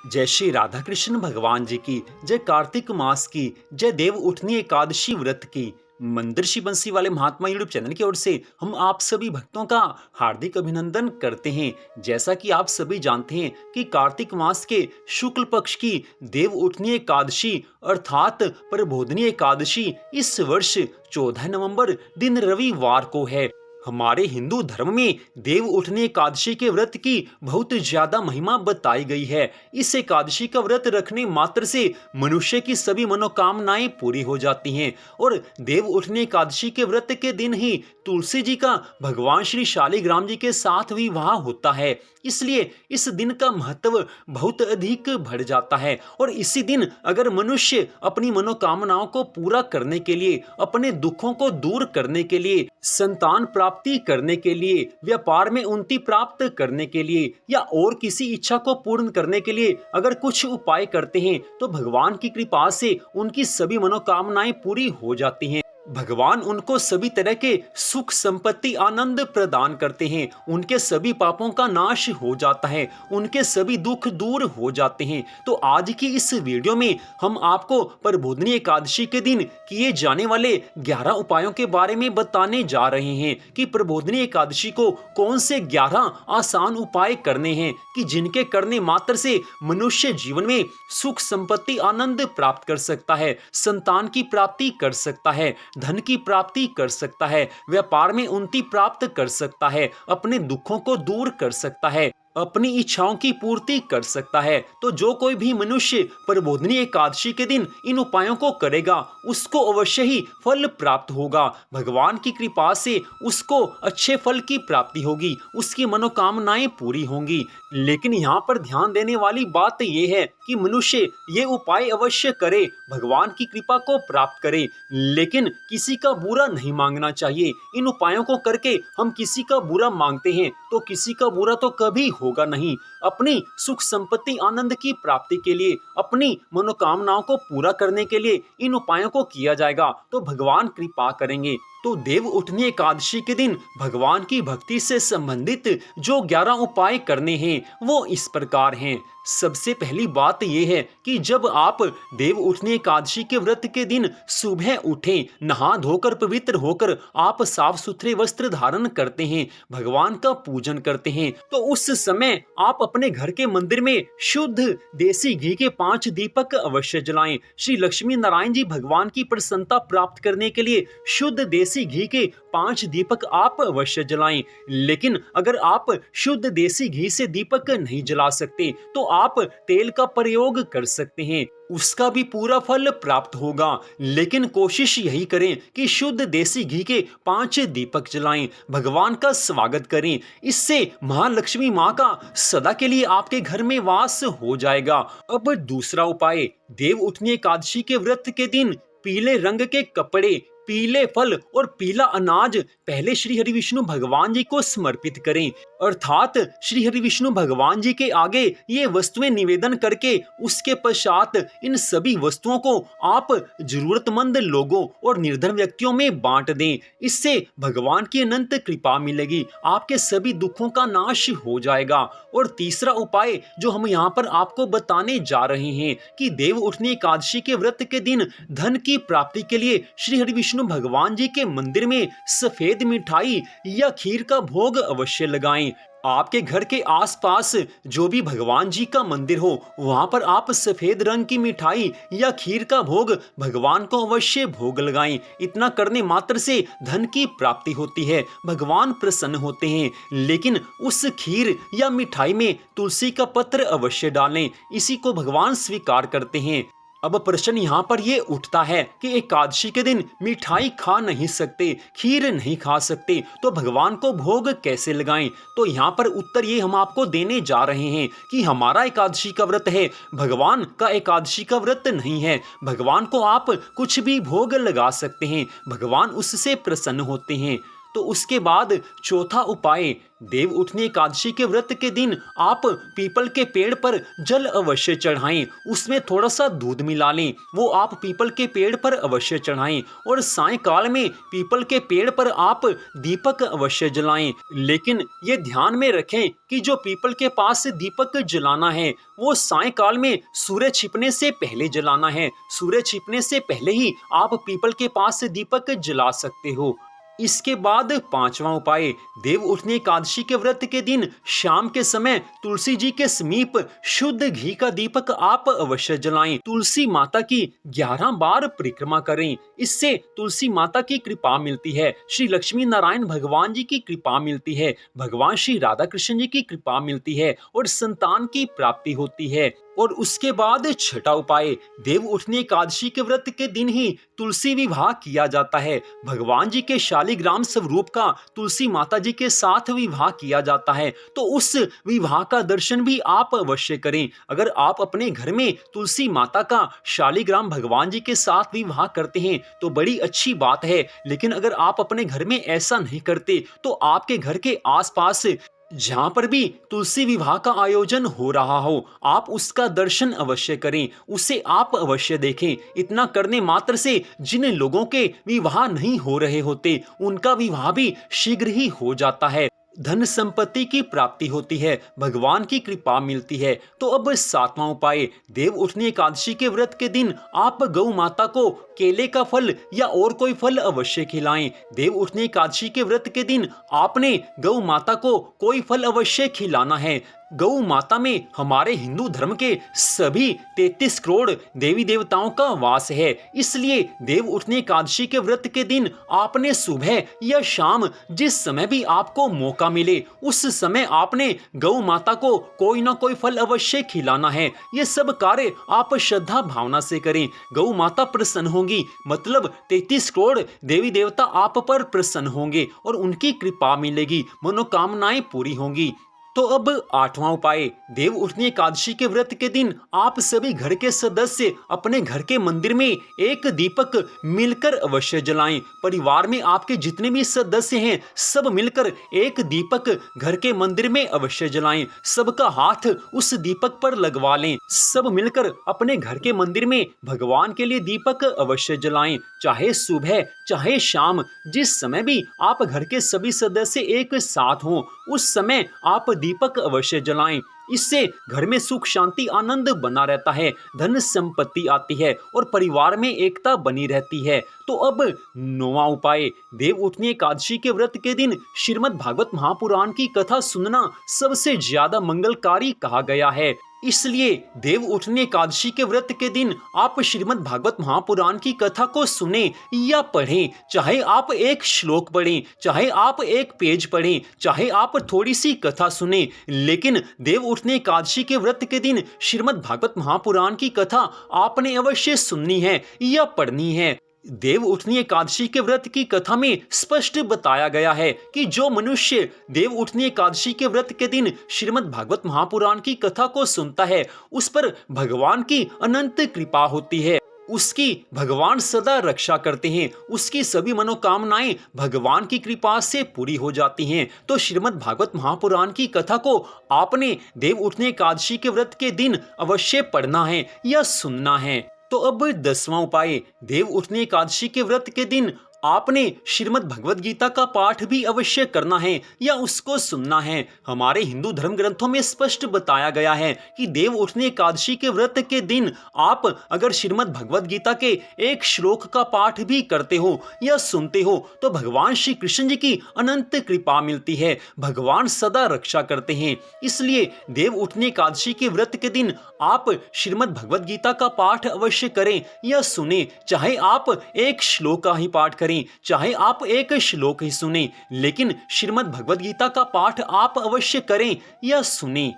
जय श्री राधा कृष्ण भगवान जी की जय। कार्तिक मास की जय। देव उठनी एकादशी व्रत की मंदिर श्री बंसी वाले महात्मा यूट्यूब चैनल की ओर से हम आप सभी भक्तों का हार्दिक अभिनंदन करते हैं। जैसा कि आप सभी जानते हैं कि कार्तिक मास के शुक्ल पक्ष की देव उठनी एकादशी अर्थात प्रबोधनी एकादशी इस वर्ष 14 नवंबर दिन रविवार को है। हमारे हिंदू धर्म में देव उठनी एकादशी के व्रत की बहुत ज्यादा महिमा बताई गई है। इस एकादशी का व्रत रखने मात्र से मनुष्य की सभी मनोकामनाएं पूरी हो जाती हैं और देव उठनी एकादशी के व्रत के दिन ही तुलसी जी का भगवान श्री शालिग्राम जी के साथ विवाह होता है। इसलिए इस दिन का महत्व बहुत अधिक बढ़ जाता है और इसी दिन अगर मनुष्य अपनी मनोकामनाओं को पूरा करने के लिए, अपने दुखों को दूर करने के लिए, संतान प्राप्ति करने के लिए, व्यापार में उन्नति प्राप्त करने के लिए या और किसी इच्छा को पूर्ण करने के लिए अगर कुछ उपाय करते हैं तो भगवान की कृपा से उनकी सभी मनोकामनाएं पूरी हो जाती हैं। भगवान उनको सभी तरह के सुख संपत्ति आनंद प्रदान करते हैं, उनके सभी पापों का नाश हो जाता है, उनके सभी दुख दूर हो जाते हैं। तो आज की इस वीडियो में हम आपको प्रबोधनी एकादशी के दिन किए जाने वाले 11 उपायों के बारे में बताने जा रहे हैं कि प्रबोधनी एकादशी को कौन से 11 आसान उपाय करने हैं कि जिनके करने मात्र से मनुष्य जीवन में सुख संपत्ति आनंद प्राप्त कर सकता है, संतान की प्राप्ति कर सकता है, धन की प्राप्ति कर सकता है, व्यापार में उन्नति प्राप्त कर सकता है, अपने दुखों को दूर कर सकता है, अपनी इच्छाओं की पूर्ति कर सकता है। तो जो कोई भी मनुष्य प्रबोधनी एकादशी के दिन इन उपायों को करेगा उसको अवश्य ही फल प्राप्त होगा। भगवान की कृपा से उसको अच्छे फल की प्राप्ति होगी, उसकी मनोकामनाएं पूरी होंगी। लेकिन यहाँ पर ध्यान देने वाली बात यह है कि मनुष्य ये उपाय अवश्य करे, भगवान की कृपा को प्राप्त करे, लेकिन किसी का बुरा नहीं मांगना चाहिए। इन उपायों को करके हम किसी का बुरा मांगते हैं तो किसी का बुरा तो कभी होगा नहीं। अपनी सुख संपत्ति आनंद की प्राप्ति के लिए, अपनी मनोकामनाओं को पूरा करने के लिए इन उपायों को किया जाएगा तो भगवान कृपा करेंगे। तो देव उठनी एकादशी के दिन भगवान की भक्ति से संबंधित जो 11 उपाय करने हैं वो इस प्रकार हैं। सबसे पहली बात यह है कि जब आप देव उठनी एकादशी के व्रत के दिन सुबह उठें, नहा धोकर पवित्र होकर आप साफ सुथरे वस्त्र धारण करते हैं, भगवान का पूजन करते हैं, तो उस समय आप अपने घर के मंदिर में शुद्ध देसी घी के 5 दीपक अवश्य जलाएं। श्री लक्ष्मी नारायण जी भगवान की प्रसन्नता प्राप्त करने के लिए शुद्ध देसी घी के 5 दीपक आप अवश्य जलाएं। लेकिन अगर आप शुद्ध देसी घी से दीपक नहीं जला सकते तो आप तेल का प्रयोग कर सकते हैं, उसका भी पूरा फल प्राप्त होगा। लेकिन कोशिश यही करें कि शुद्ध देसी घी के 5 दीपक जलाएं, भगवान का स्वागत करें। इससे महालक्ष्मी माँ का सदा के लिए आपके घर में वास हो जाएगा। अब दूसरा उपाय, देव उठनी एकादशी के व्रत के दिन पीले रंग के कपड़े, पीले फल और पीला अनाज पहले श्री हरि विष्णु भगवान जी को समर्पित करें, अर्थात श्री हरि विष्णु भगवान जी के आगे ये वस्तुएं निवेदन करके उसके पश्चात इन सभी वस्तुओं को आप जरूरतमंद लोगों और निर्धन व्यक्तियों में बांट दें। इससे भगवान की अनंत कृपा मिलेगी, आपके सभी दुखों का नाश हो जाएगा। और तीसरा उपाय जो हम यहाँ पर आपको बताने जा रहे हैं कि देव उठनी एकादशी के व्रत के दिन धन की प्राप्ति के लिए श्री हरि विष्णु भगवान जी के मंदिर में सफेद मिठाई या खीर का भोग अवश्य लगाएं। आपके घर के आसपास जो भी भगवान जी का मंदिर हो वहां पर आप सफेद रंग की मिठाई या खीर का भोग भगवान को अवश्य भोग लगाएं। इतना करने मात्र से धन की प्राप्ति होती है, भगवान प्रसन्न होते हैं। लेकिन उस खीर या मिठाई में तुलसी का पत्र अवश्य डालें, इसी को भगवान स्वीकार करते हैं। अब प्रश्न यहाँ पर ये उठता है कि एकादशी के दिन मिठाई खा नहीं सकते, खीर नहीं खा सकते, तो भगवान को भोग कैसे लगाएं? तो यहाँ पर उत्तर ये हम आपको देने जा रहे हैं कि हमारा एकादशी का व्रत है, भगवान का एकादशी का व्रत नहीं है। भगवान को आप कुछ भी भोग लगा सकते हैं, भगवान उससे प्रसन्न होते हैं। तो उसके बाद चौथा उपाय, देव उठनी एकादशी के व्रत के दिन आप पीपल के पेड़ पर जल अवश्य चढ़ाएं, उसमें थोड़ा सा दूध मिला लें, वो आप पीपल के पेड़ पर अवश्य चढ़ाएं। और सायंकाल में पीपल के पेड़ पर आप दीपक अवश्य जलाएं, लेकिन ये ध्यान में रखें कि जो पीपल के पास से दीपक जलाना है वो सायंकाल में सूर्य छिपने से पहले जलाना है। सूर्य छिपने से पहले ही आप पीपल के पास से दीपक जला सकते हो। इसके बाद पांचवा उपाय, देव उठनी एकादशी के व्रत के दिन शाम के समय तुलसी जी के समीप शुद्ध घी का दीपक आप अवश्य जलाएं। तुलसी माता की 11 बार परिक्रमा करें, इससे तुलसी माता की कृपा मिलती है, श्री लक्ष्मी नारायण भगवान जी की कृपा मिलती है, भगवान श्री राधा कृष्ण जी की कृपा मिलती है और संतान की प्राप्ति होती है। और उसके बाद छठा उपाय, देव उठनी एकादशी के व्रत के दिन ही तुलसी विवाह किया जाता है। भगवान जी के शालिग्राम स्वरूप का तुलसी माता जी के साथ विवाह किया जाता है, तो उस विवाह का दर्शन भी आप अवश्य करें। अगर आप अपने घर में तुलसी माता का शालिग्राम भगवान जी के साथ विवाह करते हैं तो बड़ी अच्छी बात है, लेकिन अगर आप अपने घर में ऐसा नहीं करते तो आपके घर के आसपास जहां पर भी तुलसी विवाह का आयोजन हो रहा हो, आप उसका दर्शन अवश्य करें, उसे आप अवश्य देखें। इतना करने मात्र से जिन लोगों के विवाह नहीं हो रहे होते उनका विवाह भी शीघ्र ही हो जाता है, धन संपत्ति की प्राप्ति होती है, भगवान की कृपा मिलती है। तो अब सातवां उपाय, देव उठनी एकादशी के व्रत के दिन आप गौ माता को केले का फल या और कोई फल अवश्य खिलाएं। देव उठनी एकादशी के व्रत के दिन आपने गौ माता को कोई फल अवश्य खिलाना है। गौ माता में हमारे हिंदू धर्म के सभी 33 करोड़ देवी देवताओं का वास है, इसलिए देव उठनी एकादशी के व्रत के दिन आपने सुबह या शाम जिस समय भी आपको मौका मिले उस समय आपने गौ माता को कोई ना कोई फल अवश्य खिलाना है। ये सब कार्य आप श्रद्धा भावना से करें, गौ माता प्रसन्न होंगी, मतलब 33 करोड़ देवी देवता आप पर प्रसन्न होंगे और उनकी कृपा मिलेगी, मनोकामनाएं पूरी होंगी। तो अब आठवां उपाय, देव उठनी एकादशी के व्रत के दिन आप सभी घर के सदस्य अपने घर के मंदिर में एक दीपक मिलकर अवश्य जलाएं। परिवार में आपके जितने भी सदस्य हैं सब मिलकर एक दीपक घर के मंदिर में अवश्य जलाएं। सबका हाथ उस दीपक पर लगवा लें, सब मिलकर अपने घर के मंदिर में भगवान के लिए दीपक अवश्य जलाएं, चाहे सुबह चाहे शाम, जिस समय भी आप घर के सभी सदस्य एक साथ हों उस समय आप दीपक अवश्य जलाएं। इससे घर में सुख शांति आनंद बना रहता है, धन संपत्ति आती है और परिवार में एकता बनी रहती है। तो अब नौवां उपाय, देव उठनी एकादशी के व्रत के दिन श्रीमद् भागवत महापुराण की कथा सुनना सबसे ज्यादा मंगलकारी कहा गया है, इसलिए देव उठनी एकादशी के व्रत के दिन आप श्रीमद् भागवत महापुराण की कथा को सुने या पढ़ें, चाहे आप एक श्लोक पढ़ें, चाहे आप एक पेज पढ़ें, चाहे आप थोड़ी सी कथा सुने, लेकिन देव उठनी एकादशी के व्रत के दिन श्रीमद् भागवत महापुराण की कथा आपने अवश्य सुननी है या पढ़नी है। देव उठनी एकादशी के व्रत की कथा में स्पष्ट बताया गया है कि जो मनुष्य देव उठनी एकादशी के व्रत के दिन श्रीमद् भागवत महापुराण की कथा को सुनता है उस पर भगवान की अनंत कृपा होती है, उसकी भगवान सदा रक्षा करते हैं, उसकी सभी मनोकामनाएं भगवान की कृपा से पूरी हो जाती हैं। तो श्रीमद् भागवत महापुराण की कथा को आपने देव उठनी एकादशी के व्रत के दिन अवश्य पढ़ना है या सुनना है। तो अब 10वां उपाय, देव उठनी एकादशी के व्रत के दिन आपने श्रीमद् भगवद गीता का पाठ भी अवश्य करना है या उसको सुनना है। हमारे हिंदू धर्म ग्रंथों में स्पष्ट बताया गया है कि देव उठनी एकादशी के व्रत के दिन आप अगर श्रीमद् भगवद गीता के एक श्लोक का पाठ भी करते हो या सुनते हो तो भगवान श्री कृष्ण जी की अनंत कृपा मिलती है, भगवान सदा रक्षा करते हैं। इसलिए देव उठनी एकादशी के व्रत के दिन आप श्रीमद् भगवद गीता का पाठ अवश्य करें या सुने, चाहे आप एक श्लोक का ही पाठ करें, चाहे आप एक श्लोक ही सुने, लेकिन श्रीमद् भगवद गीता का पाठ आप अवश्य करें या सुने।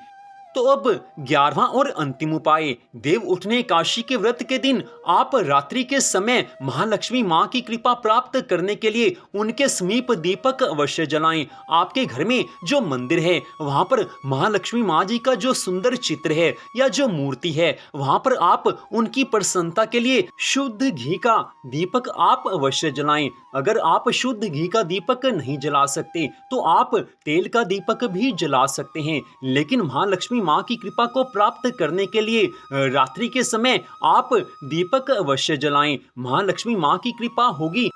तो अब 11वां और अंतिम उपाय, देव उठने एकादशी के व्रत के दिन आप रात्रि के समय महालक्ष्मी माँ की कृपा प्राप्त करने के लिए उनके समीप दीपक अवश्य जलाएं। आपके घर में जो मंदिर है वहां पर महालक्ष्मी माँ जी का जो सुंदर चित्र है या जो मूर्ति है वहां पर आप उनकी प्रसन्नता के लिए शुद्ध घी का दीपक आप अवश्य जलाएं। अगर आप शुद्ध घी का दीपक नहीं जला सकते तो आप तेल का दीपक भी जला सकते हैं, लेकिन महालक्ष्मी माँ की कृपा को प्राप्त करने के लिए रात्रि के समय आप दीपक अवश्य जलाएं। महालक्ष्मी माँ की कृपा होगी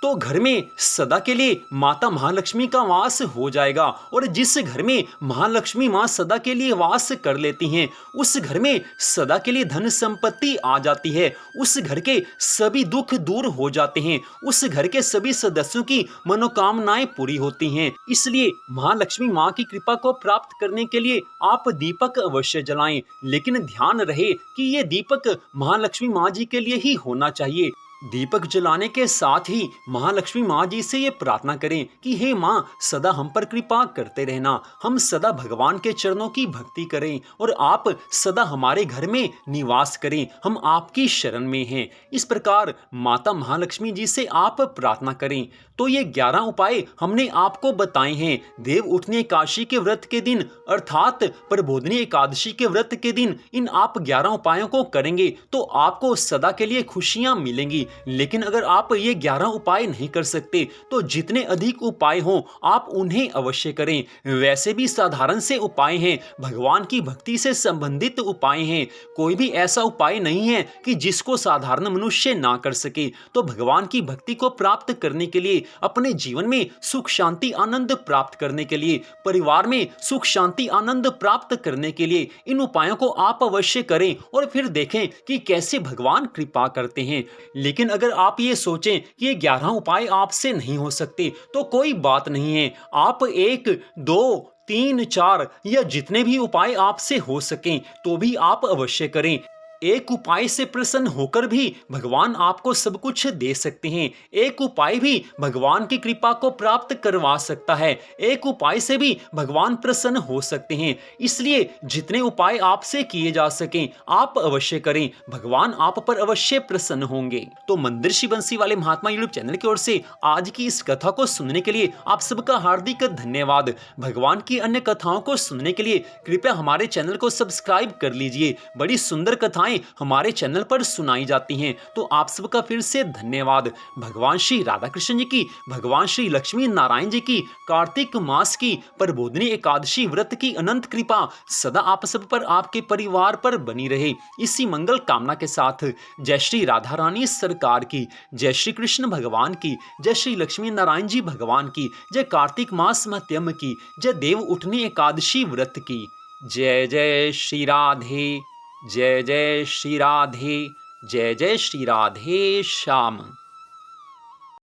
तो घर में सदा के लिए माता महालक्ष्मी का वास हो जाएगा, और जिस घर में महालक्ष्मी माँ सदा के लिए वास कर लेती हैं उस घर में सदा के लिए धन संपत्ति आ जाती है, उस घर के सभी दुख दूर हो जाते हैं, उस घर के सभी सदस्यों की मनोकामनाएं पूरी होती हैं। इसलिए महालक्ष्मी माँ की कृपा को प्राप्त करने के लिए आप दीपक अवश्य जलाएं, लेकिन ध्यान रहे कि ये दीपक महालक्ष्मी माँ जी के लिए ही होना चाहिए। दीपक जलाने के साथ ही महालक्ष्मी माँ जी से ये प्रार्थना करें कि हे माँ, सदा हम पर कृपा करते रहना, हम सदा भगवान के चरणों की भक्ति करें और आप सदा हमारे घर में निवास करें, हम आपकी शरण में हैं। इस प्रकार माता महालक्ष्मी जी से आप प्रार्थना करें। तो ये 11 उपाय हमने आपको बताए हैं। देव उठनी एकादशी के व्रत के दिन अर्थात प्रबोधनी एकादशी के व्रत के दिन इन आप 11 उपायों को करेंगे तो आपको सदा के लिए खुशियां मिलेंगी। लेकिन अगर आप ये 11 उपाय नहीं कर सकते तो जितने अधिक उपाय हों आप उन्हें अवश्य करें। वैसे भी साधारण से उपाय हैं, भगवान की भक्ति से संबंधित उपाय हैं। कोई भी ऐसा उपाय नहीं है कि जिसको साधारण मनुष्य ना कर सके। तो भगवान की भक्ति को प्राप्त करने के लिए, अपने जीवन में सुख शांति आनंद प्राप्त करने के लिए, परिवार में सुख शांति आनंद प्राप्त करने के लिए इन उपायों को आप अवश्य करें और फिर देखें कि कैसे भगवान कृपा करते हैं। लेकिन अगर आप ये सोचें कि ये 11 उपाय आपसे नहीं हो सकते तो कोई बात नहीं है, आप 1, 2, 3, 4 या जितने भी उपाय आपसे हो सकें तो भी आप अवश्य करें। एक उपाय से प्रसन्न होकर भी भगवान आपको सब कुछ दे सकते हैं। एक उपाय भी भगवान की कृपा को प्राप्त करवा सकता है। एक उपाय से भी भगवान प्रसन्न हो सकते हैं। इसलिए जितने उपाय आपसे किए जा सकें आप अवश्य करें, भगवान आप पर अवश्य प्रसन्न होंगे। तो मंदिर श्री बंसी वाले महात्मा यूट्यूब चैनल की ओर से आज की इस कथा को सुनने के लिए आप सबका हार्दिक धन्यवाद। भगवान की अन्य कथाओं को सुनने के लिए कृपया हमारे चैनल को सब्सक्राइब कर लीजिए। बड़ी सुंदर कथाएं हमारे चैनल पर सुनाई जाती हैं। तो आप सबका फिर से धन्यवाद। भगवान श्री राधा कृष्ण जी की, भगवान श्री लक्ष्मी नारायण जी की कार्तिक मास की प्रबोधनी एकादशी व्रत की अनंत कृपा सदा आप सब पर, आपके परिवार पर बनी रहे। इसी मंगल कामना के साथ जय श्री राधा रानी सरकार की, जय श्री कृष्ण भगवान की, जय श्री लक्ष्मी नारायण जी भगवान की, जय कार्तिक मास मध्यम की, जय देव उठनी एकादशी व्रत की। जय जय श्री राधे, जय जय श्री राधे, जय जय श्री राधे श्याम।